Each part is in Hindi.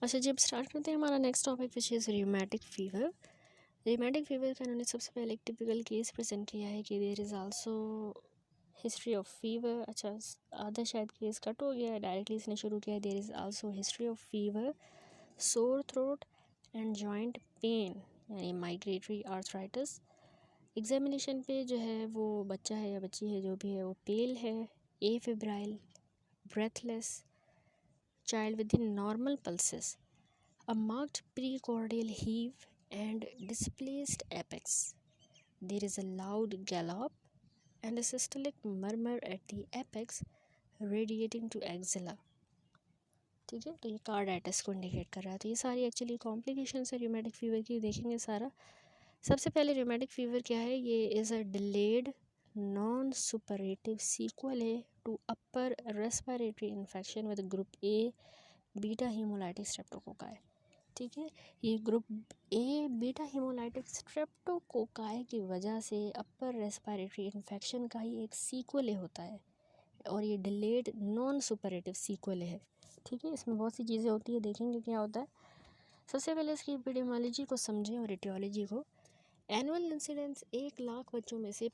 अच्छा जी, अब स्टार्ट करते हैं हमारा next topic which is rheumatic fever. Rheumatic fever का इन्होंने सबसे पहले एक टिपिकल केस प्रेजेंट किया है कि there is also history of fever. अच्छा, आधा शायद केस कट हो गया है, डायरेक्टली इसने शुरू किया है there is also history of fever, sore throat and joint pain यानी माइग्रेटरी आर्थराइटिस। एग्जामिनेशन पे जो है वो बच्चा है या बच्ची है जो भी है वो पेल है, एफेब्राइल, breathless, child within normal pulses, a marked precordial heave and displaced apex. There is a loud gallop and a systolic murmur at the apex radiating to axilla. ठीक है, तो ये कार्डाइटिस को इंडिकेट कर रहा है। तो ये सारी एक्चुअली कॉम्प्लिकेशंस है रूमेटिक फीवर की, देखेंगे सारा। सबसे पहले रूमेटिक फीवर क्या है, ये is a delayed non suppurative sequel है to upper respiratory infection with group A beta haemolytic streptococci. ठीक है, ये group A beta haemolytic streptococci की वजह से अपर रेस्पिरेटरी इन्फेक्शन का ही एक सीक्वल होता है और ये डिलेड नॉन सुपरेटिव सीक्वल है। ठीक है, इसमें बहुत सी चीज़ें होती है, देखेंगे क्या होता है। सबसे पहले इसकी एपिडेमियोलॉजी को समझें और एटियोलॉजी को। एनुअल इंसिडेंस 1,00,000 बच्चों में से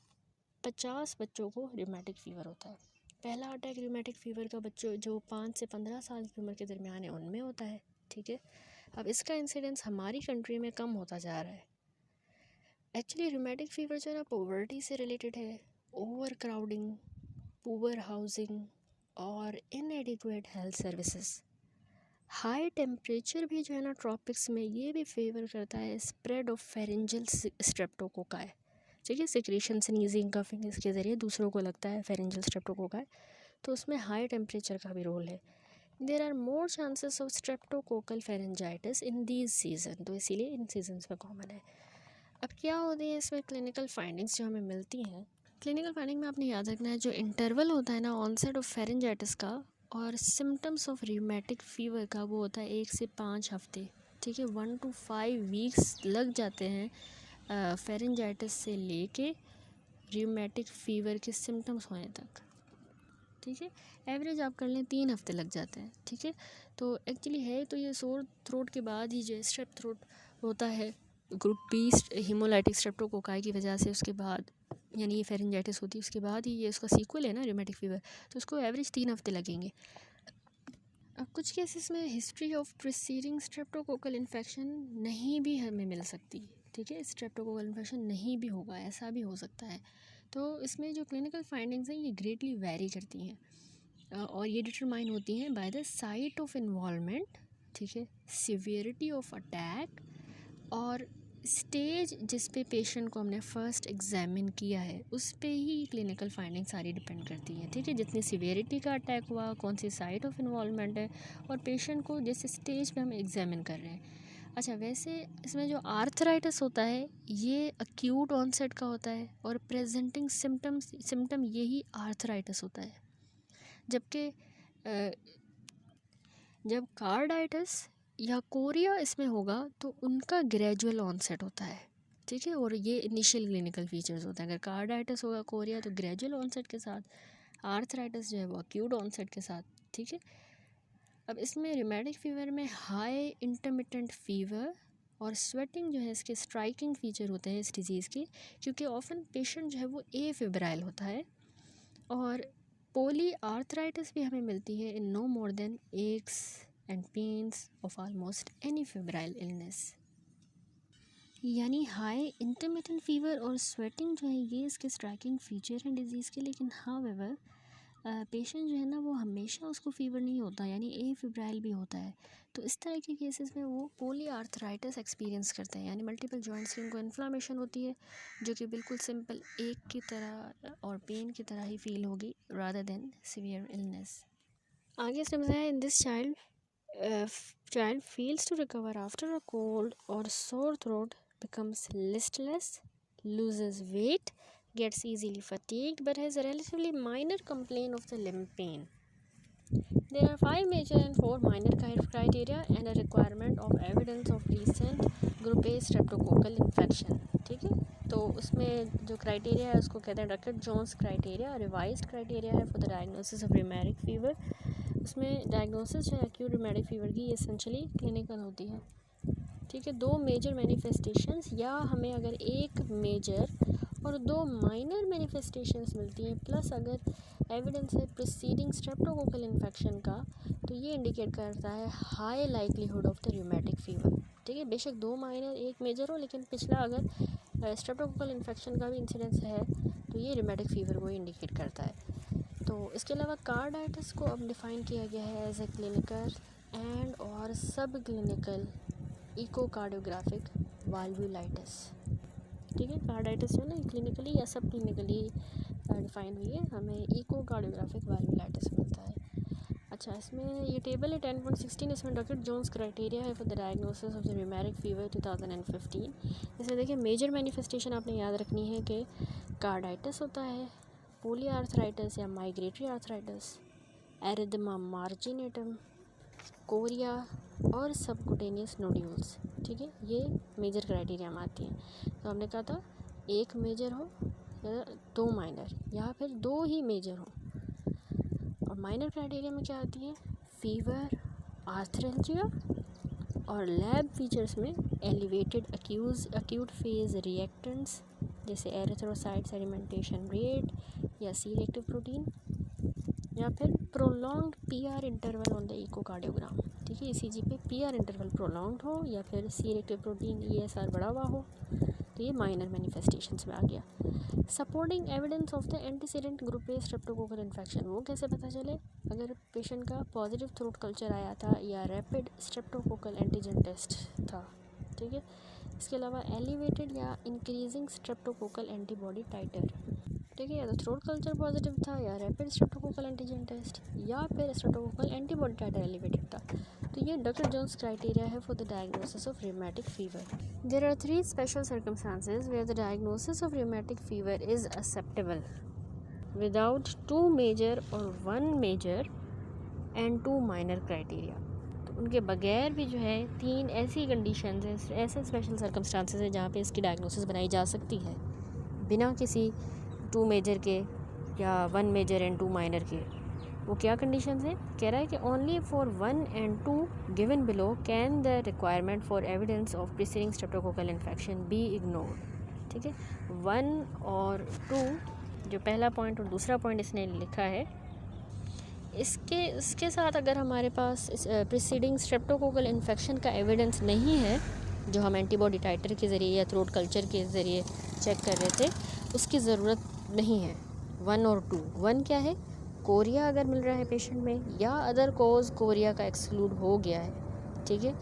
50 बच्चों को रूमेटिक फीवर होता है। पहला अटैक रूमेटिक फीवर का बच्चों जो 5 से 15 साल की उम्र के दरमियान है उनमें होता है। ठीक है, अब इसका इंसिडेंस हमारी कंट्री में कम होता जा रहा है। एक्चुअली रूमेटिक फीवर जो है ना पॉवर्टी से रिलेटेड है, ओवर क्राउडिंग, पुअर हाउसिंग और इनएडिक्वेट हेल्थ सर्विसेज। हाई टेम्परेचर भी जो है ना ट्रॉपिक्स में ये भी फेवर करता है स्प्रेड ऑफ फेरेंजियल स्ट्रेप्टोकोकाई। ठीक है, सिक्रेशन स्नीजिंग कफिंग इसके ज़रिए दूसरों को लगता है फेरेंजियल स्ट्रेप्टोकोकाई, तो उसमें हाई टेम्परेचर का भी रोल है। There are more chances of streptococcal pharyngitis in these season, तो इसीलिए इन सीजन्स में कॉमन है। अब क्या होती है इसमें क्लिनिकल फाइंडिंग्स जो हमें मिलती हैं। क्लिनिकल फाइंडिंग में आपने याद रखना है जो इंटरवल होता है ना ऑनसेट ऑफ फेरेंजाइटिस का और सिम्टम्स ऑफ रूमेटिक फीवर का, वो होता है 1 से 5 हफ्ते। ठीक है, 1 to 5 वीक्स लग जाते हैं फेरेंजाइटिस से लेके रूमेटिक फीवर के सिम्टम्स होने तक। ठीक है, एवरेज आप कर लें 3 हफ्ते लग जाते हैं। ठीक है, तो एक्चुअली है तो ये सोर थ्रोट के बाद ही जो स्ट्रेप थ्रोट होता है ग्रुप बी हीमोलाइटिक स्ट्रेप्टोकोकाई की वजह से, उसके बाद यानी ये फेरेंजाइटिस होती है, उसके बाद ही ये उसका सीक्वल है ना रूमेटिक फीवर, तो उसको एवरेज 3 हफ्ते लगेंगे। अब कुछ केसेस में history of preceding streptococcal infection नहीं भी हमें मिल सकती। ठीक है, स्ट्रेप्टोकोकल इन्फेक्शन नहीं भी होगा, ऐसा भी हो सकता है। तो इसमें जो क्लिनिकल फाइंडिंग्स हैं ये ग्रेटली वेरी करती हैं और ये डिटरमाइन होती हैं by the site of involvement. ठीक है, सीवियरिटी ऑफ अटैक और स्टेज जिस पे पेशेंट को हमने फ़र्स्ट एग्जामिन किया है उस पे ही क्लिनिकल फाइंडिंग सारी डिपेंड करती है। ठीक है, जितनी सीवियरिटी का अटैक हुआ, कौन सी साइट ऑफ इन्वॉल्वमेंट है और पेशेंट को जिस स्टेज पे हम एग्जामिन कर रहे हैं। अच्छा, वैसे इसमें जो आर्थराइटिस होता है ये अक्यूट ऑनसेट का होता है और प्रेजेंटिंग सिम्टम यही आर्थराइटिस होता है, जबकि जब कार्डाइटिस या कोरिया इसमें होगा तो उनका ग्रेजुअल ऑनसेट होता है। ठीक है, और ये इनिशियल क्लिनिकल फीचर्स होते हैं। अगर कार्डाइटिस होगा कोरिया तो ग्रेजुअल ऑनसेट के साथ, आर्थराइटिस जो है वो अक्यूट ऑनसेट के साथ। ठीक है, अब इसमें रूमेटिक फीवर में हाई इंटरमिटेंट फीवर और स्वेटिंग जो है इसके स्ट्राइकिंग फीचर होते हैं इस डिज़ीज़ के, क्योंकि ऑफन पेशेंट जो है वो एफेब्राइल होता है। और पोली आर्थराइटिस भी हमें मिलती है in no more than aches and pains of almost any febrile illness. यानी हाई इंटरमिटेंट फीवर और स्वेटिंग जो है ये इसके स्ट्राइकिंग फीचर हैं डिजीज़ के, लेकिन हाउएवर पेशेंट जो है ना वो हमेशा उसको फीवर नहीं होता, यानी एफेब्राइल भी होता है। तो इस तरह के केसेस में वो पोली आर्थराइटिस एक्सपीरियंस करते हैं, यानी मल्टीपल जॉइंट्स की उनको इन्फ्लामेशन होती है जो कि बिल्कुल सिंपल एक की तरह और पेन की तरह ही फील होगी रादर देन सीवियर इलनेस। आगे इसने बताया in this child fails to recover after a cold or sore throat, becomes listless, loses weight, gets easily fatigued, but has a relatively minor complaint of the limb pain. There are 5 major and 4 minor criteria and a requirement of evidence of recent group A streptococcal infection. ठीक है, तो उसमें जो क्राइटेरिया है उसको कहते हैं Duckett Jones criteria. Revised criteria है for the diagnosis of rheumatic fever. उसमें डायग्नोसिस जो है एक्यूट रूमेटिक फीवर की एसेंशियली क्लिनिकल होती है। ठीक है, 2 मेजर मैनिफेस्टेशंस या हमें अगर एक मेजर और 2 माइनर मैनिफेस्टेशंस मिलती हैं प्लस अगर एविडेंस है प्रीसीडिंग स्ट्रेप्टोकोकल इन्फेक्शन का, तो ये इंडिकेट करता है high likelihood of the rheumatic fever. ठीक है, बेशक 2 माइनर 1 मेजर हो, लेकिन पिछला अगर स्ट्रेप्टोकोकल इन्फेक्शन का भी इंसिडेंस है तो ये रूमेटिक फीवर को इंडिकेट करता है। तो इसके अलावा कार्डाइटिस को अब डिफ़ाइन किया गया है एज ए क्लिनिकल एंड और सब क्लिनिकल इकोकार्डियोग्राफिक वाल्वुलाइटिस। ठीक है, कार्डाइटिस जो है ना क्लिनिकली या सब क्लिनिकली डिफाइन हुई है, हमें इकोकार्डियोग्राफिक वाल्वुलाइटिस मिलता है। अच्छा, इसमें ये टेबल है 10.16, इसमें डॉक्टर जोन्स क्राइटेरिया है for the diagnosis of the rheumatic fever 2015। इसमें देखिए मेजर मैनिफेस्टेशन आपने याद रखनी है कि कार्डाइटिस होता है, पोलीआर्थराइटिस या माइग्रेटरी आर्थराइटिस, एरिथमा मार्जिनेटम, कोरिया और सबकुटेनियस नोड्यूल्स। ठीक है, ये मेजर क्राइटेरिया में आती हैं। तो हमने कहा था एक मेजर हो या 2 माइनर या फिर 2 ही मेजर हो। और माइनर क्राइटेरिया में क्या आती है? फीवर, आर्थरेल्जिया और लैब फीचर्स में एलिवेटेड एक्यूट फेज रिएक्टेंट्स जैसे एरिथ्रोसाइट सेडिमेंटेशन रेट या सी रिएक्टिव प्रोटीन, या फिर prolonged PR interval on the echocardiogram. ठीक है, ईसीजी पे पीआर इंटरवल प्रोलॉन्ग्ड हो या फिर सी रिएक्टिव प्रोटीन ईएसआर बढ़ा हुआ हो, तो ये माइनर मैनिफेस्टेशंस में आ गया। Supporting evidence of the antecedent group A streptococcal infection, वो कैसे पता चले? अगर पेशेंट का पॉजिटिव थ्रोट कल्चर आया था या रैपिड स्ट्रेप्टोकोकल एंटीजन टेस्ट था। ठीक है, इसके अलावा एलिवेटेड या इंक्रीजिंग स्ट्रेप्टोकोकल एंटीबॉडी टाइटर। ठीक है, या तो थ्रोट कल्चर पॉजिटिव था या रैपिड स्ट्रेप्टोकोकल एंटीजन टेस्ट या फिर स्ट्रेप्टोकोकल एंटीबॉडी टाइटर एलिवेटेड था। तो ये डॉक्टर जोन्स क्राइटेरिया है for the diagnosis of rheumatic fever. There are 3 special circumstances where the diagnosis of rheumatic fever is acceptable without 2 major और 1 मेजर एंड 2 माइनर क्राइटेरिया। तो उनके बगैर भी जो है 3 ऐसी कंडीशंस हैं, ऐसे स्पेशल सर्कमस्टांसेस हैं जहाँ पे इसकी डायग्नोसिस बनाई जा सकती है बिना किसी 2 मेजर के या 1 मेजर एंड 2 माइनर के। वो क्या कंडीशंस हैं? कह रहा है कि only for 1 and 2 given below can the requirement for evidence of preceding streptococcal infection be ignored. ठीक है, 1 और 2 जो पहला पॉइंट और दूसरा पॉइंट इसने लिखा है, इसके साथ अगर हमारे पास प्रीसीडिंग स्ट्रेप्टोकोकल इन्फेक्शन का एविडेंस नहीं है जो हम एंटीबॉडी टाइटर के ज़रिए या थ्रोट कल्चर के ज़रिए चेक कर रहे थे, उसकी ज़रूरत नहीं है। 1 और 2, 1 क्या है? कोरिया अगर मिल रहा है पेशेंट में या अदर कोज कोरिया का एक्सक्लूड हो गया है। ठीक है,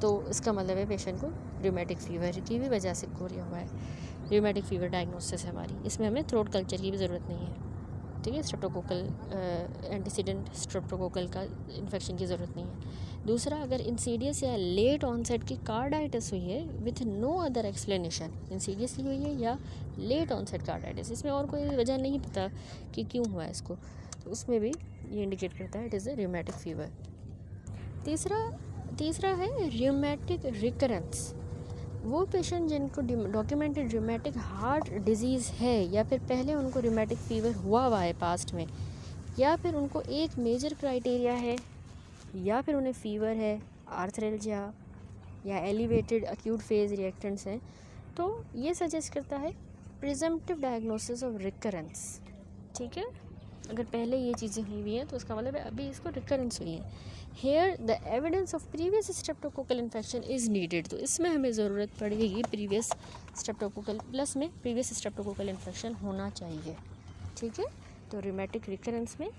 तो इसका मतलब है पेशेंट को रूमेटिक फीवर की भी वजह से कोरिया हुआ है। रूमेटिक फीवर डायग्नोसिस है हमारी, इसमें हमें थ्रोट कल्चर की भी ज़रूरत नहीं है। ठीक है, स्ट्रेप्टोकोकल एंटीसीडेंट स्ट्रेप्टोकोकल का इन्फेक्शन की ज़रूरत नहीं है। दूसरा, अगर इंसीडियस या लेट ऑनसेट की कार्डाइटिस हुई है विथ नो अदर एक्सप्लेनेशन, इंसीडियसली हुई है या लेट ऑनसेट कार्डाइटिस, इसमें और कोई वजह नहीं पता कि क्यों हुआ है इसको, तो उसमें भी ये इंडिकेट करता है it is a rheumatic fever. तीसरा है रूमेटिक रिकरेंस। वो पेशेंट जिनको डॉक्यूमेंटेड रूमेटिक हार्ट डिजीज़ है या फिर पहले उनको रूमेटिक फीवर हुआ है पास्ट में, या फिर उनको एक मेजर क्राइटेरिया है या फिर उन्हें फीवर है, आर्थरेल्जिया या एलिवेटेड एक्यूट फेज रिएक्टेंट्स हैं, तो ये सजेस्ट करता है प्रिजम्पटिव डायग्नोसिस ऑफ रिकरेंस। ठीक है, अगर पहले ये चीज़ें हुई हुई हैं तो उसका मतलब है अभी इसको रिकरेंस हुई है। Here the evidence of previous streptococcal infection is needed, तो इसमें हमें ज़रूरत पड़ेगी प्रीवियस स्ट्रेप्टोकोकल प्लस में प्रीवियस स्ट्रेप्टोकोकल इन्फेक्शन होना चाहिए। ठीक है, तो रूमेटिक रिकरेंस में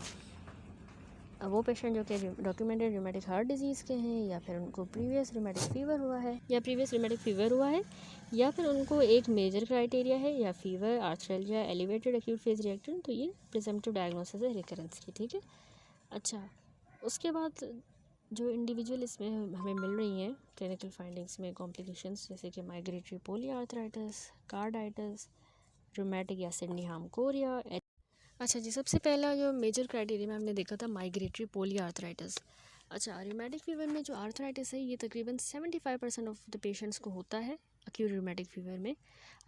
वो पेशेंट जो कि डॉक्यूमेंटेड रूमेटिक हार्ट डिजीज़ के हैं या फिर उनको प्रीवियस रूमेटिक फीवर हुआ है या फिर उनको एक मेजर क्राइटेरिया है या fever, arthralgia, elevated acute phase reactant, तो ये प्रिजम्पटिव डायग्नोसिस है रिकरेंस की। ठीक है, अच्छा, उसके बाद जो इंडिविजुअल इसमें हमें मिल रही हैं क्लिनिकल फाइंडिंग्स में कॉम्प्लिकेशंस, जैसे कि माइग्रेटरी पोलीआर्थराइटिस, कार्डाइटिस, रूमेटिक या सिडनी-हार्म कोरिया। अच्छा जी, सबसे पहला जो मेजर क्राइटेरिया में हमने देखा था माइग्रेटरी पोलीआर्थराइटिस। अच्छा, रूमेटिक फीवर में जो आर्थराइटिस है ये तकरीबन 75% ऑफ द पेशेंट्स को होता है एक्यूट रूमेटिक फीवर में।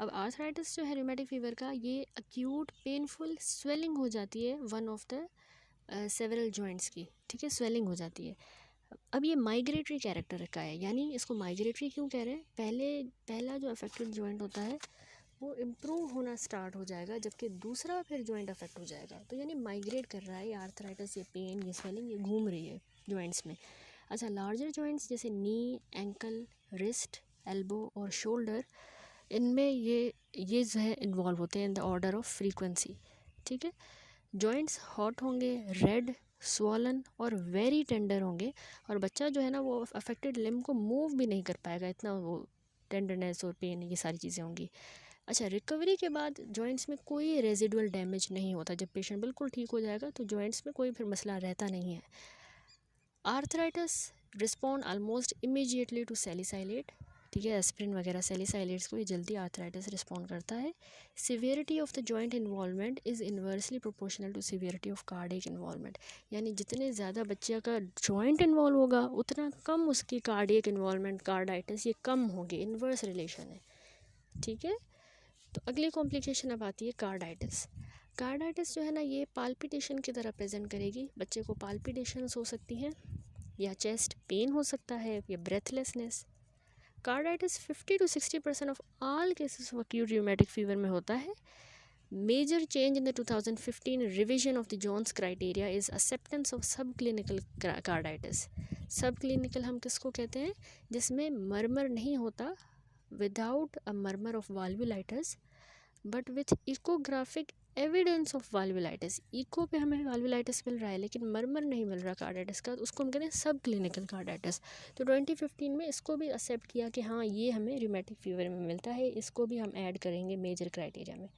अब आर्थराइटिस जो है रूमेटिक फीवर का, ये एक्यूट पेनफुल स्वेलिंग हो जाती है one of the several joints की, ठीक है, स्वेलिंग हो जाती है। अब ये माइग्रेटरी कैरेक्टर का है, यानी इसको माइग्रेटरी क्यों कह रहे हैं, पहला जो अफेक्टेड जॉइंट होता है वो इम्प्रूव होना स्टार्ट हो जाएगा, जबकि दूसरा फिर जॉइंट अफेक्ट हो जाएगा। तो यानी माइग्रेट कर रहा है, ये आर्थराइटिस, ये पेन, ये स्वेलिंग, ये घूम रही है जॉइंट्स में। अच्छा, लार्जर जॉइंट्स जैसे नी, एंकल, रिस्ट, एल्बो और शोल्डर, इनमें ये जो है इन्वॉल्व होते हैं in the order of frequency, ठीक है। जॉइंट्स हॉट होंगे, रेड, स्वॉलन और वेरी टेंडर होंगे, और बच्चा जो है ना वो अफेक्टेड लिम्ब को मूव भी नहीं कर पाएगा, इतना वो टेंडरनेस और पेन, ये सारी चीज़ें होंगी। अच्छा, रिकवरी के बाद जॉइंट्स में कोई रेजिडुअल डैमेज नहीं होता, जब पेशेंट बिल्कुल ठीक हो जाएगा तो जॉइंट्स में कोई फिर मसला रहता नहीं है। Arthritis respond almost immediately to salicylate, ठीक है, एस्प्रिन वगैरह सैलिसाइलेट्स को ये जल्दी आर्थराइटिस रिस्पॉन्ड करता है। Severity of the joint involvement is inversely proportional to severity of cardiac involvement, यानी जितने ज़्यादा बच्चे का जॉइंट इन्वॉल्व होगा उतना कम उसकी कार्डियक इन्वॉल्वमेंट, कार्डाइटिस, ये कम होगी, इन्वर्स रिलेशन है, ठीक है। तो अगली कॉम्प्लिकेशन अब आती है कार्डाइटिस। कार्डाइटिस जो है ना ये पाल्पिटेशन की तरह प्रेजेंट करेगी, बच्चे को पाल्पिटेशंस हो सकती हैं, या चेस्ट पेन हो सकता है, या breathlessness. Carditis 50 to 60% of all cases of acute rheumatic fever में होता है। Major change in the 2015 revision of the Jones criteria is acceptance of sub clinical carditis. Sub clinical हम किसको कहते हैं, जिसमें मरमर नहीं होता, without a murmur of valvulitis but with echographic evidence of valvulitis. Echo पे हमें वाल्वुलाइटिस मिल रहा है लेकिन मरमर नहीं मिल रहा कार्डाइटिस का, तो उसको हम कहते हैं सब क्लिनिकल कार्डाइटिस। तो 2015 में इसको भी एक्सेप्ट किया कि हाँ ये हमें रूमेटिक फीवर में मिलता है, इसको भी हम ऐड करेंगे मेजर क्राइटेरिया में,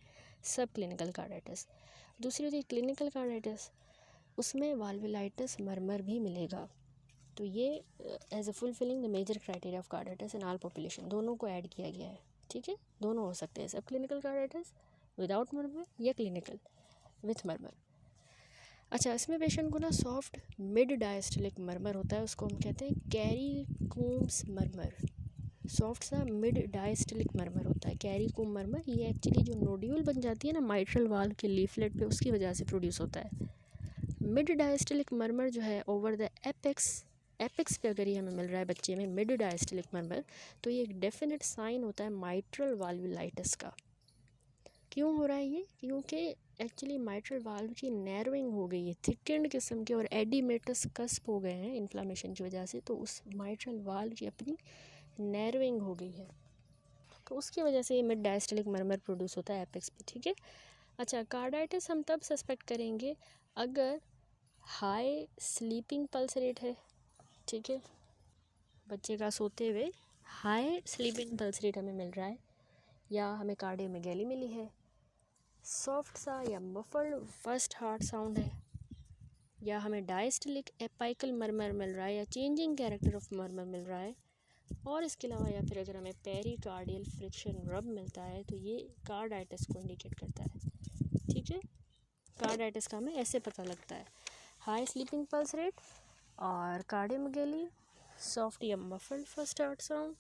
सब क्लिनिकल कार्डाइटिस। दूसरी होती है क्लिनिकल कार्डाइटिस, उसमें वाल्वुलाइटिस मरमर भी मिलेगा। तो ये as a fulfilling the major criteria of carditis in all population, दोनों को ऐड किया गया है, ठीक है। दोनों हो सकते हैं, सब क्लिनिकल कार्डाइटिस विदाउट मरमर या क्लिनिकल विथ मरमर। अच्छा, इसमें पेशेंट को ना सॉफ्ट मिड डायस्टलिक मरमर होता है, उसको हम कहते हैं कैरीकोम्स मरमर। सॉफ्ट सा मिड डायस्टलिक मरमर होता है, कैरीकोम मरमर। ये एक्चुअली जो नोड्यूल बन जाती है ना माइट्रल वाल्व के लीफलेट पे, उसकी वजह से प्रोड्यूस होता है। मिड डायस्टलिक मरमर जो है ओवर द एपेक्स पे अगर ये हमें मिल रहा है बच्चे में मिड डायस्टलिक मरमर, तो ये एक डेफिनेट साइन होता है माइट्रल वाल्वुलाइटिस का। क्यों हो रहा है ये, क्योंकि एक्चुअली माइट्रल वाल्व की नैरोइंग हो गई है, थिकेंड किस्म के और एडिमेटस कस्प हो गए हैं इन्फ्लामेशन की वजह से, तो उस माइट्रल वाल्व की अपनी नैरोइंग हो गई है, तो उसकी वजह से ये मिड डायस्टलिक मरमर प्रोड्यूस होता है एपेक्स पे, ठीक है। अच्छा, कार्डाइटिस हम तब सस्पेक्ट करेंगे अगर हाई स्लीपिंग पल्स रेट है, ठीक है, बच्चे का सोते हुए हाई स्लीपिंग पल्स रेट हमें मिल रहा है, या हमें कार्डियोमेगैली मिली है, सॉफ्ट सा या मफल्ड फर्स्ट हार्ट साउंड है, या हमें डायस्टलिक एपाइकल मरमर मिल रहा है, या चेंजिंग कैरेक्टर ऑफ मरमर मिल रहा है, और इसके अलावा या फिर अगर हमें पेरिकार्डियल फ्रिक्शन रब मिलता है, तो ये कार्डाइटिस को इंडिकेट करता है, ठीक है। कार्डाइटिस का हमें ऐसे पता लगता है, हाई स्लीपिंग पल्स रेट और कार्डियोमेगैली, सॉफ्ट या muffled first heart sound,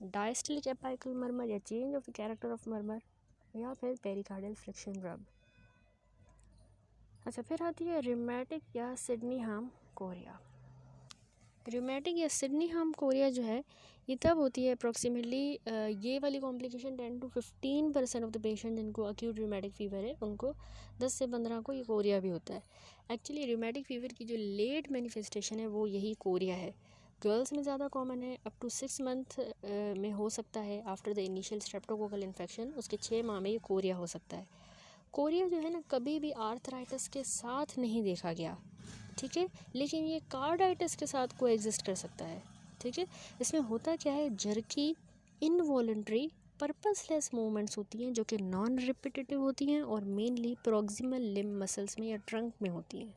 diastolic apical murmur या change of the character of murmur, या फिर पेरिकार्डियल फ्रिक्शन रब। अच्छा, फिर आती है रूमेटिक या सिडनीहाम कोरिया। रूमेटिक या सिडनीहाम कोरिया जो है ये तब होती है अप्रॉक्सीमेटली, ये वाली complication 10 to 15% of the patient जिनको अक्यूट रूमेटिक फ़ीवर है उनको 10 से 15 को ये कोरिया भी होता है। एक्चुअली रूमेटिक फ़ीवर की जो लेट मैनिफेस्टेशन है वो यही कोरिया है। गर्ल्स में ज़्यादा कॉमन है, अप टू 6 मंथ में हो सकता है after the initial streptococcal infection, उसके 6 माह में ये कोरिया हो सकता है। कोरिया जो है ना कभी भी आर्थराइटिस के साथ नहीं देखा गया, ठीक है, लेकिन ये कार्डाइटिस के साथ को एग्जिस्ट कर सकता है, ठीक है। इसमें होता क्या है, जर्की इनवॉलंटरी पर्पसलेस मूवमेंट्स होती हैं जो कि नॉन रिपीटेटिव होती हैं और मेनली प्रॉक्सिमल लिम्ब मसल्स में या ट्रंक में होती हैं।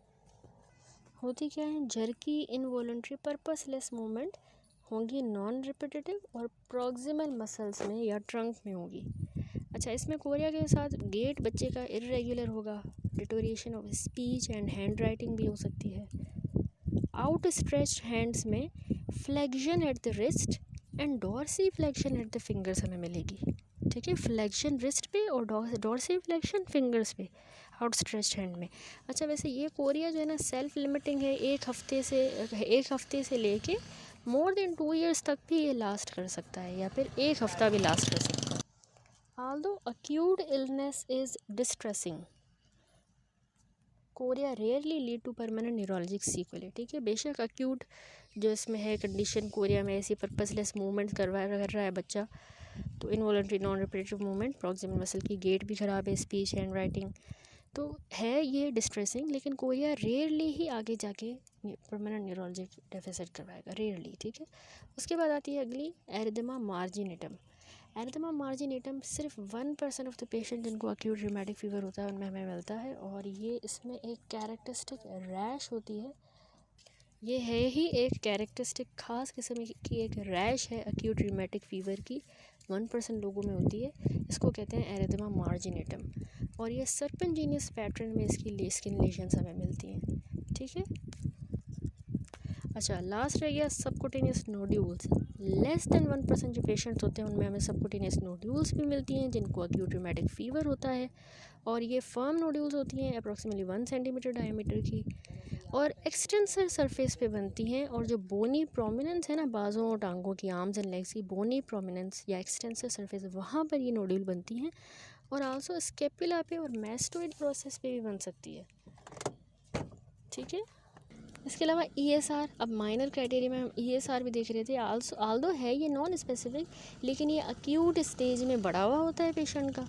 होती क्या है, जर्की इनवॉलंटरी पर्पसलेस मूवमेंट होंगी नॉन रिपीटेटिव और प्रॉक्सिमल मसल्स में या ट्रंक में होगी। अच्छा, इसमें कोरिया के साथ गेट बच्चे का इर्रेगुलर होगा, deterioration of speech and handwriting भी हो सकती है। आउट स्ट्रेच्ड हैंड्स में flexion at the wrist and dorsiflexion at the fingers हमें मिलेगी, ठीक है। फ्लेक्शन रिस्ट पे और डॉर्सी फ्लेक्शन फिंगर्स पे, आउट स्ट्रेच्ड हैंड में। अच्छा, वैसे ये कोरिया जो है ना सेल्फ लिमिटिंग है, एक हफ्ते से लेके मोर देन 2 ईयर्स तक भी ये लास्ट कर सकता है, या फिर एक हफ्ता भी लास्ट कर सकता है। Although acute illness is distressing, chorea rarely lead to permanent neurologic sequel. ठीक है, बेशक अक्यूट जो इसमें है कंडीशन कोरिया में ऐसी पर्पसलेस मूवमेंट कर रहा है बच्चा, तो involuntary non repetitive movement, proximal muscle की गेट भी ख़राब है, स्पीच हैंड राइटिंग, तो है ये डिस्ट्रेसिंग, लेकिन कोरिया रेयरली ही आगे जाके परमानेंट न्यूरोलॉजिक डेफिसिट करवाएगा, रेयरली। ठीक है, उसके बाद आती है अगली एरिथमा मार्जिनेटम। एरिथमा मार्जिनेटम सिर्फ 1% ऑफ द पेशेंट जिनको अक्यूट रिमेटिक फीवर होता है उनमें हमें मिलता है, और ये इसमें एक कैरेक्टरिस्टिक रैश होती है। ये है ही एक कैरेक्टरिस्टिक खास किस्म की एक रैश है अक्यूट रिमेटिक फीवर की, 1% लोगों में होती है। इसको कहते हैं एरिथमा मार्जिनेटम, और ये सर्पेंजीनियस पैटर्न में इसकी स्किन लेशंस हमें मिलती हैं। ठीक है, अच्छा लास्ट रह गया सबकुटेनियस नोड्यूल्स। लेस देन 1% जो पेशेंट्स होते हैं उनमें हमें सबकुटेनियस नोड्यूल्स भी मिलती हैं जिनको अक्यूट रिमेटिक फीवर होता है, और ये फर्म नोड्यूल्स होती हैं अप्रॉक्सीमेटली 1 सेंटीमीटर डायमीटर की, और एक्सटेंसर सरफेस पे बनती हैं, और जो बोनी प्रोमिनेंस है ना बाजों और टांगों की, आर्म्स एंड लेग्स की बोनी प्रोमिनेंस या एक्सटेंसर सरफेस, वहाँ पर ये नोड्यूल बनती हैं, और आल्सो स्केपुला पे और मैस्टोइड प्रोसेस पे भी बन सकती है। ठीक है, इसके अलावा ESR, अब माइनर क्राइटेरिया में हम ESR भी देख रहे थे। आल्दो है ये नॉन स्पेसिफिक, लेकिन ये अक्यूट स्टेज में बढ़ा हुआ होता है पेशेंट का,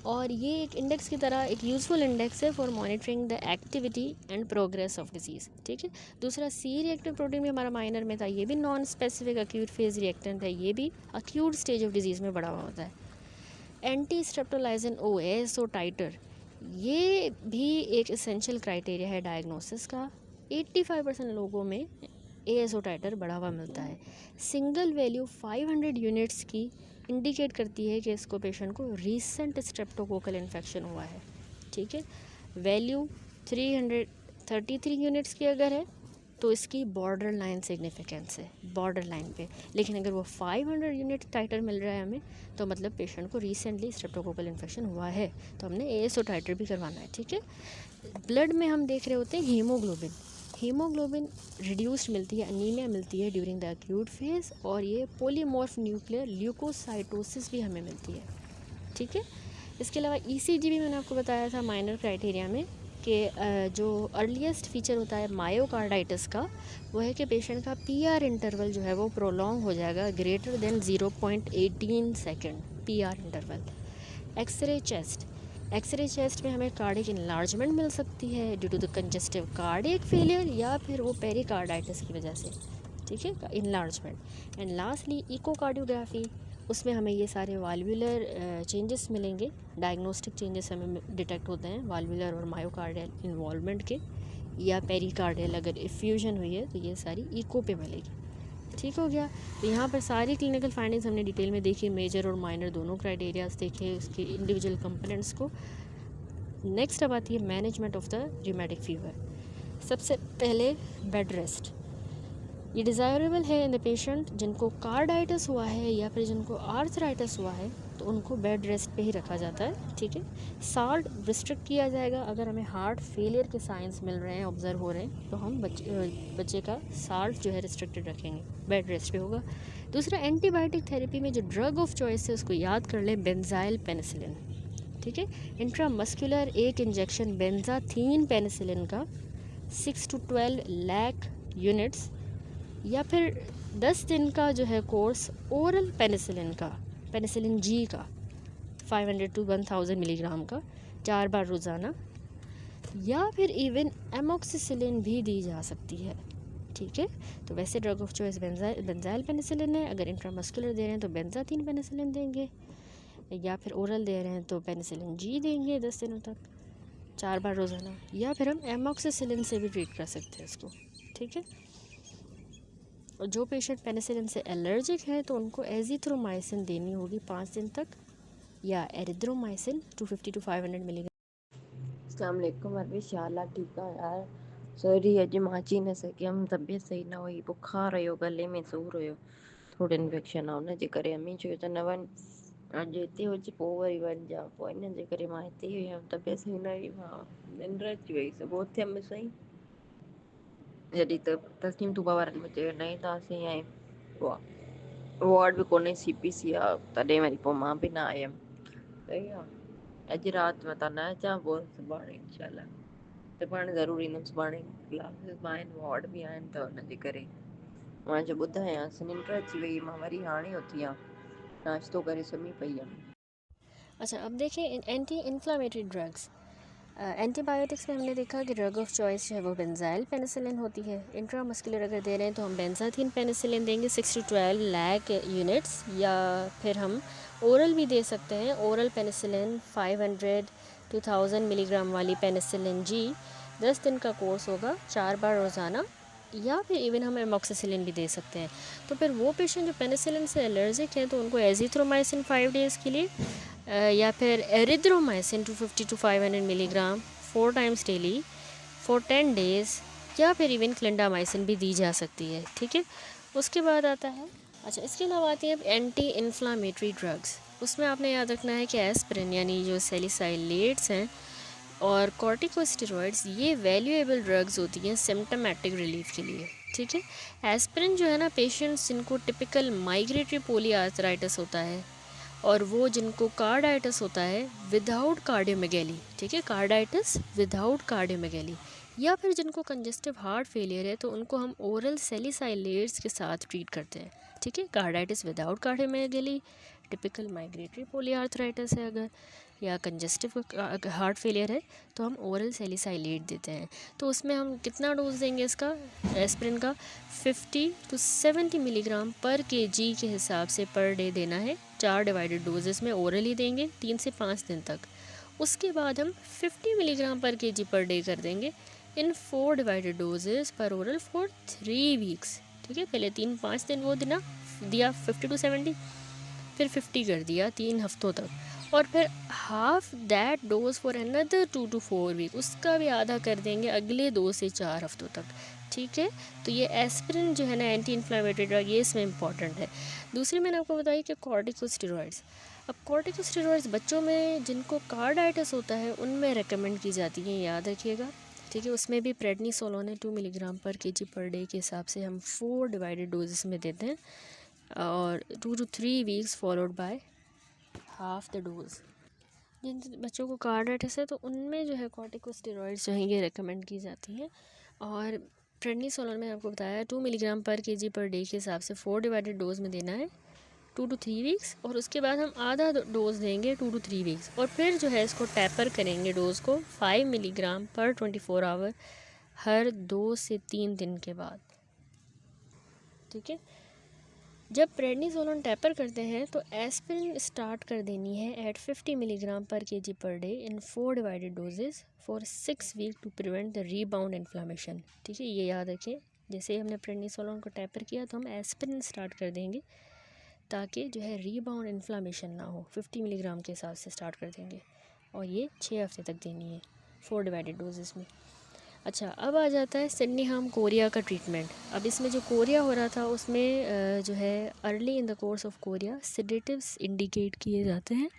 और ये एक इंडेक्स की तरह एक यूज़फुल इंडेक्स है for monitoring the activity and progress of disease. ठीक है, दूसरा C रिएक्टिव प्रोटीन भी हमारा माइनर में था, ये भी non specific acute phase reactant है, ये भी अक्यूट स्टेज ऑफ डिजीज़ में बढ़ा हुआ होता है। एंटी स्ट्रेप्टोलाइसिन O ASO टाइटर, ये भी एक एसेंशियल क्राइटेरिया है डायग्नोसिस का। 85% लोगों में ASO टाइटर बढ़ा हुआ मिलता है। सिंगल वैल्यू 500 यूनिट्स की इंडिकेट करती है कि इसको पेशेंट को रीसेंट स्ट्रेप्टोकोकल इन्फेक्शन हुआ है। ठीक है, वैल्यू 333 यूनिट्स की अगर है तो इसकी बॉर्डर लाइन सिग्निफिकेंस है, बॉर्डर लाइन पे, लेकिन अगर वो 500 यूनिट टाइटर मिल रहा है हमें तो मतलब पेशेंट को रिसेंटली स्ट्रेप्टोकोकल इन्फेक्शन हुआ है, तो हमने ASO टाइटर भी करवाना है। ठीक है, ब्लड में हम देख रहे होते हैं हीमोग्लोबिन रिड्यूस्ड मिलती है, अनीमिया मिलती है ड्यूरिंग द अक्यूट फेज, और ये पोलीमॉर्फ न्यूक्लियर ल्यूकोसाइटोसिस भी हमें मिलती है। ठीक है, इसके अलावा ECG भी मैंने आपको बताया था माइनर क्राइटेरिया में कि जो अर्लीस्ट फीचर होता है मायोकार्डाइटिस का वो है कि पेशेंट का PR इंटरवल जो है वो प्रोलॉन्ग हो जाएगा greater than 0.18 second PR interval. X ray chest में हमें कार्डिक इनलार्जमेंट मिल सकती है due to the congestive cardiac failure, या फिर वो पेरिकार्डाइटिस की वजह से। ठीक है, इनलार्जमेंट। एंड लास्टली इकोकार्डियोग्राफी, उसमें हमें ये सारे वाल्वुलर चेंजेस मिलेंगे, डायग्नोस्टिक चेंजेस हमें डिटेक्ट होते हैं वाल्वुलर और मायोकार्डियल इन्वॉल्वमेंट के, या पेरिकार्डियल अगर इफ्यूजन हुई है तो ये सारी इको पे मिलेगी। ठीक हो गया, तो यहाँ पर सारी क्लिनिकल फाइंडिंग्स हमने डिटेल में देखी, मेजर और माइनर दोनों क्राइटेरियाज देखे, उसके इंडिविजुअल कंपोनेंट्स को। नेक्स्ट अब आती है management of the rheumatic fever. सबसे पहले बेड रेस्ट, ये डिज़ायरेबल है इन द पेशेंट जिनको कार्डाइटिस हुआ है या फिर जिनको आर्थराइटिस हुआ है, तो उनको बेड रेस्ट पे ही रखा जाता है। ठीक है, साल्ट रिस्ट्रिक्ट किया जाएगा, अगर हमें हार्ट फेलियर के साइंस मिल रहे हैं, ऑब्जर्व हो रहे हैं, तो हम बच्चे का साल्ट जो है रिस्ट्रिक्टेड रखेंगे, बेड रेस्ट पे होगा। दूसरा, एंटीबायोटिक थेरेपी में जो ड्रग ऑफ चॉइस है उसको याद कर लें, बेंजाइल पेनिसिलिन। ठीक है, इंट्रामस्कुलर एक इंजेक्शन बेंजाथीन पेनिसिलिन का 6 to 12 लाख यूनिट्स, या फिर 10 दिन का जो है कोर्स ओरल पेनिसिलिन का, पेनिसिलिन G का 500 to 1000 मिलीग्राम का 4 बार रोज़ाना, या फिर इवन एमोक्सिसिलिन भी दी जा सकती है। ठीक है, तो वैसे drug of choice benzyl penicillin है, अगर इंट्रामस्कुलर दे रहे हैं तो बेंजाथीन पेनिसिलिन देंगे, या फिर ओरल दे रहे हैं तो पेनिसिलिन G देंगे 10 दिनों तक 4 बार रोज़ाना, या फिर हम एमोक्सिसिलिन से भी ट्रीट कर सकते हैं इसको। ठीक है, और जो पेशेंट पेनिसिलिन से एलर्जिक है तो उनको एजिथ्रोमाइसिन देनी होगी 5 दिन तक, या एरिथ्रोमाइसिन 250 to 500 मिलीग्राम। अस्सलाम वालेकुम इंशाल्लाह ठीक है यार। सॉरी अॼु मां अची न सघियमि, तबियत सही न हुई, बुखार हुयो, गले में सूर हुयो, थोड़ो इन्फेक्शन आहे हुनजे करे। अम्मी चयो त न वञ, अॼु हिते हुजे पोइ वरी वञिजां, पोइ हिन जे करे मां हिते ई हुयमि, तबियत सही न हुई, मां निंड अची वई सुबुह उथियमि सही, जॾहिं त तस्नीम तूबा वारनि मुंहिंजे न ईंदासीं, ऐं वार्ड बि कोन्हे, CPC आहे, तॾहिं वरी पोइ मां बि न आयमि। सही आहे, अॼु राति मां तव्हां न अचां, पोइ सुभाणे इनशाला, सुभाणे ज़रूरु ईंदमि, सुभाणे क्लासिस आहिनि, वार्ड बि आहिनि, त हुनजे करे मां जो ॿुधायांसि, निंड अची वई, मां वरी हाणे उथी आहियां, नाश्तो करे सुम्ही पई हुयमि। अच्छा, अब देखिए एंटी इन्फ्लामेटरी ड्रग्स। एंटीबायोटिक्स में हमने देखा कि ड्रग ऑफ चॉइस जो है वो बेंजाइल पेनिसिलिन होती है। इंट्रामस्कुलर अगर दे रहे हैं तो हम बेंजाथीन पेनिसिलिन देंगे 6 to 12 लाख यूनिट्स, या फिर हम ओरल भी दे सकते हैं, ओरल पेनिसिलिन 500 to 1000 मिलीग्राम वाली पेनिसिलिन जी 10 दिन का कोर्स होगा, 4 बार रोज़ाना, या फिर इवन हम एमॉक्सिसिलिन भी दे सकते हैं। तो फिर वो पेशेंट जो पेनिसिलिन से एलर्जिक है तो उनको एजिथ्रोमाइसिन 5 डेज़ के लिए, या फिर erythromycin 250 to 500 milligram 4 times daily for 10 days, या फिर इवन क्लिंडामाइसिन भी दी जा सकती है। ठीक है, उसके बाद आता है, अच्छा इसके अलावा आती है एंटी इन्फ्लामेटरी ड्रग्स। उसमें आपने याद रखना है कि एस्पिरिन यानी जो सैलिसाइलेट्स हैं और कॉर्टिकोस्टेरॉइड्स, ये वैल्यूएबल ड्रग्स होती हैं सिम्टोमेटिक रिलीफ के लिए। ठीक है, एस्पिरिन जो है ना, पेशेंट्स जिनको टिपिकल माइग्रेटरी पोलीआर्थराइटिस होता है, और वो जिनको कार्डाइटिस होता है विदाउट कार्डियोमेगेली, ठीक है, कार्डाइटिस विदाउट कार्डियोमेगेली, या फिर जिनको कंजेस्टिव हार्ट फेलियर है, तो उनको हम ओरल सैलिसाइलेट्स के साथ ट्रीट करते हैं। ठीक है, कार्डाइटिस विदाउट कार्डियोमेगेली, टिपिकल माइग्रेटरी पोलीआर्थराइटिस है अगर, या कंजेस्टिव हार्ट फेलियर है, तो हम ओरल सैलिसाइलेट देते हैं। तो उसमें हम कितना डोज देंगे इसका, एस्पिरिन का 50 to 70 मिलीग्राम पर kg के हिसाब से पर डे देना है। 4 डिवाइडेड डोजेस में ओरली देंगे 3 से 5 दिन तक। उसके बाद हम 50 milligram per kg per day कर देंगे इन 4 डिवाइडेड डोजेस पर ओरल फॉर 3 वीक्स। ठीक है, पहले 3-5 दिन वो दिना दिया 50 to 70, फिर 50 कर दिया 3 हफ्तों तक, और फिर half that dose for another 2 to 4 week, उसका भी आधा कर देंगे अगले 2 से 4 हफ्तों तक। ठीक है, तो ये एस्पिरिन जो है ना, एंटी इन्फ्लामेटरी ड्रग, ये इसमें इंपॉर्टेंट है। दूसरी मैंने आपको बताई कि कॉर्टिकोस्टेरॉइड्स। अब कॉर्टिकोस्टेरॉइड्स बच्चों में जिनको कार्डाइटिस होता है उनमें रेकमेंड की जाती हैं, याद रखिएगा। ठीक है, उसमें भी प्रेडनिसोलोन है 2 milligram per kg per day के हिसाब से हम 4 डिवाइडेड डोजेस में देते हैं, और 2 to 3 weeks followed by half the dose. जिन बच्चों को कार्डाइटिस है तो उनमें जो है कॉर्टिकोस्टेरॉइड्स जो हैं ये रेकमेंड की जाती हैं। और प्रेडनिसोलोन में आपको बताया 2 milligram per kg per day के हिसाब से 4 डिवाइडेड डोज में देना है 2 to 3 वीक्स, और उसके बाद हम आधा डोज देंगे 2 to 3 वीक्स, और फिर जो है इसको टैपर करेंगे डोज़ को 5 मिलीग्राम पर 24 आवर हर 2 से 3 दिन के बाद। ठीक है, जब प्रेडनिसोलोन टैपर करते हैं तो एस्पिरिन स्टार्ट कर देनी है at 50 milligram per kg per day in 4 divided doses for 6 week to prevent the rebound inflammation. ठीक है, ये याद रखें, जैसे हमने प्रेडनिसोलोन को टैपर किया तो हम एस्पिरिन स्टार्ट कर देंगे ताकि जो है रीबाउंड इन्फ्लामेशन ना हो। 50 मिलीग्राम के हिसाब से स्टार्ट कर देंगे, और ये 6 हफ्ते तक देनी है 4 डिवाइडेड डोजेस में। अच्छा, अब आ जाता है सिडनीहाम कोरिया का ट्रीटमेंट। अब इसमें जो कोरिया हो रहा था उसमें जो है early in the course of Korea sedatives indicate किए जाते हैं।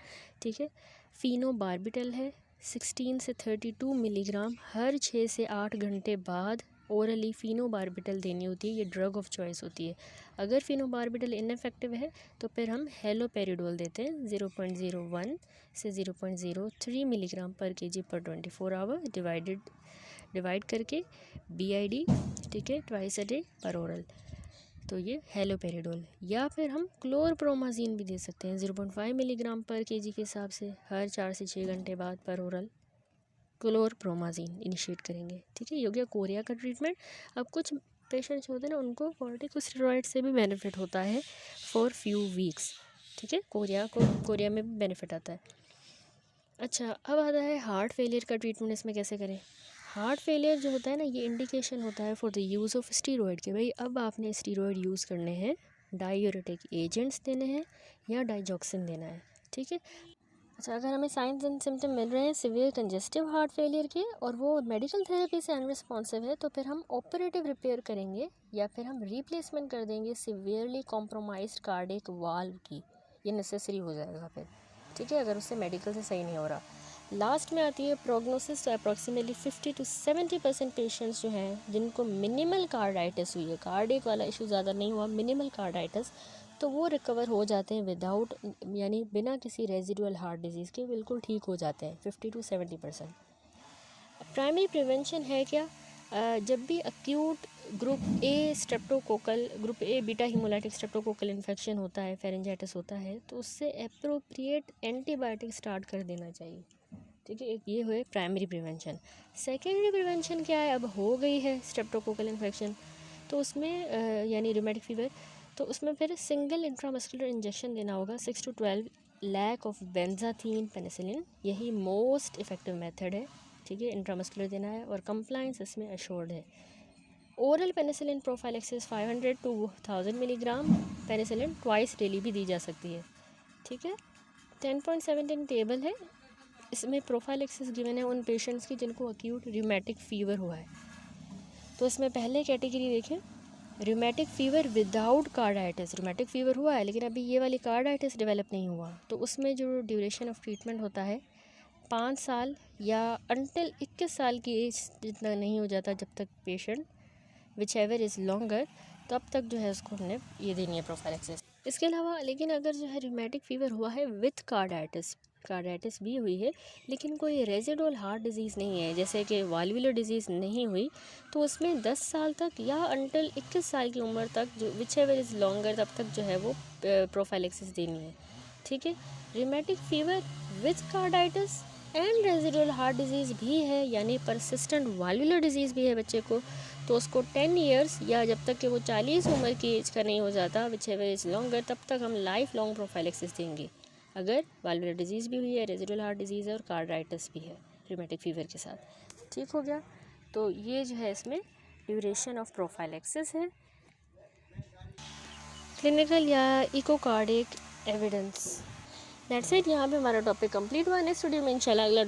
ठीक है, फिनोबार्बिटल है 16 से 32 मिलीग्राम हर 6 से 8 घंटे बाद ओरली फिनोबार्बिटल देनी होती है, ये ड्रग ऑफ चॉइस होती है। अगर फिनोबार्बिटल इनफेक्टिव है तो फिर हम हेलोपेरिडोल देते हैं 0.01 से 0.03 मिलीग्राम पर kg पर 24 आवर डिवाइड करके BID, ठीक है, ट्वाइस अ डे पर ओरल, तो ये हेलोपेरिडोल। या फिर हम क्लोरप्रोमाजीन भी दे सकते हैं 0.5 मिलीग्राम पर kg के हिसाब से हर 4 से 6 घंटे बाद पर ओरल क्लोरप्रोमाजीन इनिशिएट करेंगे। ठीक है, ये हो गया कोरिया का ट्रीटमेंट। अब कुछ पेशेंट्स होते हैं ना, उनको कॉर्टिकोस्टेरॉइड से भी बेनिफिट होता है फॉर फ्यू वीक्स। ठीक है, कोरिया में भी बेनिफिट आता है। अच्छा, अब आता है हार्ट फेलियर का ट्रीटमेंट, इसमें कैसे करें। हार्ट फेलियर जो होता है ना, ये इंडिकेशन होता है for the use of steroid के भाई अब आपने स्टीरॉयड यूज़ करने हैं, डायूरेटिक एजेंट्स देने हैं या डाइजॉक्सिन देना है। ठीक है, अच्छा अगर हमें साइंस एंड सिम्टम मिल रहे हैं सिवियर कंजेस्टिव हार्ट फेलियर के और वो मेडिकल थेरेपी से अनरिस्पॉन्सिव है, तो फिर हम ऑपरेटिव रिपेयर करेंगे या फिर हम रिप्लेसमेंट कर देंगे सिवियरली कॉम्प्रोमाइज्ड कार्डियक वाल्व की। ये नेसेसरी हो जाएगा फिर, ठीक है, अगर उससे मेडिकल से सही नहीं हो रहा। लास्ट में आती है प्रोग्नोसिस। तो अप्रॉक्सीमेटली 50 to 70% पेशेंट्स जो हैं जिनको मिनिमल कार्डाइटिस हुई है, कार्डिक वाला इशू ज़्यादा नहीं हुआ, मिनिमल कार्डाइटिस, तो वो रिकवर हो जाते हैं विदाउट, यानी बिना किसी रेजिडुअल हार्ट डिजीज़ के बिल्कुल ठीक हो जाते हैं 50 to 70%। प्राइमरी प्रिवेंशन है क्या? जब भी acute group A streptococcal, group A beta haemolytic streptococcal infection होता है, फेरेंजाइटिस होता है, तो उससे एप्रोप्रिएट एंटीबायोटिक स्टार्ट कर देना चाहिए, ठीक है। एक ये हुए प्राइमरी प्रिवेंशन। सेकेंडरी प्रिवेंशन क्या है? अब हो गई है स्ट्रेप्टोकोकल इन्फेक्शन, तो उसमें यानी रूमेटिक फीवर, तो उसमें फिर सिंगल इंट्रामस्कुलर इंजेक्शन देना होगा 6 to 12 लाख ऑफ बेंजाथीन पेनिसिलिन, यही मोस्ट इफेक्टिव मेथड है, ठीक है, इंट्रामस्कुलर देना है, और कंप्लाइंस इसमें अश्योर्ड है। Oral penicillin prophylaxis 500 to 1000 milligram penicillin twice daily भी दी जा सकती है, ठीक है। 10.17 टेबल है, इसमें प्रोफाइलेक्सिस गिवन है उन पेशेंट्स की जिनको अक्यूट रूमेटिक फ़ीवर हुआ है। तो इसमें पहले कैटेगरी देखें, rheumatic fever without carditis, rheumatic fever हुआ है लेकिन अभी ये वाली कार्डाइटिस डेवलप नहीं हुआ, तो उसमें जो ड्यूरेशन ऑफ ट्रीटमेंट होता है 5 साल या अंटिल 21 साल की एज जितना नहीं हो जाता जब तक patient which ever is longer, तब तक जो है उसको हमने ये देनी है प्रोफाइलेक्सिस। इसके अलावा लेकिन अगर जो है रूमेटिक फ़ीवर हुआ है विथ कार्डाइटिस भी हुई है लेकिन कोई रेजिडुअल हार्ट डिजीज़ नहीं है, जैसे कि वाल्वुलर डिजीज़ नहीं हुई, तो उसमें 10 साल तक या अंटिल 21 साल की उम्र तक जो विच एवर इज़ लॉन्गर तब तक जो है वो प्रोफाइलेक्सिस देनी है, ठीक है। Rheumatic fever with carditis and residual heart disease भी है, यानी परसिस्टेंट वाल्वुलर डिजीज़ भी है बच्चे को, तो उसको 10 ईयर्स या जब तक कि वो 40 उम्र की एज का नहीं हो जाता विच एवर इज़ लॉन्गर, तब तक हम लाइफ लॉन्ग प्रोफाइलेक्सिस देंगे, अगर वाल्वुलर डिजीज़ भी हुई है, रेजिडुअल हार्ट डिजीज़ है और कार्डाइटिस भी है रूमेटिक फीवर के साथ, ठीक हो गया। तो ये जो है इसमें ड्यूरेशन ऑफ प्रोफाइलेक्सिस है। क्लिनिकल या इकोकार्डिक एविडेंस, दैट्स इट। यहाँ पे हमारा टॉपिक कंप्लीट हुआ। नेक्स्ट वीडियो में इंशाल्लाह अगला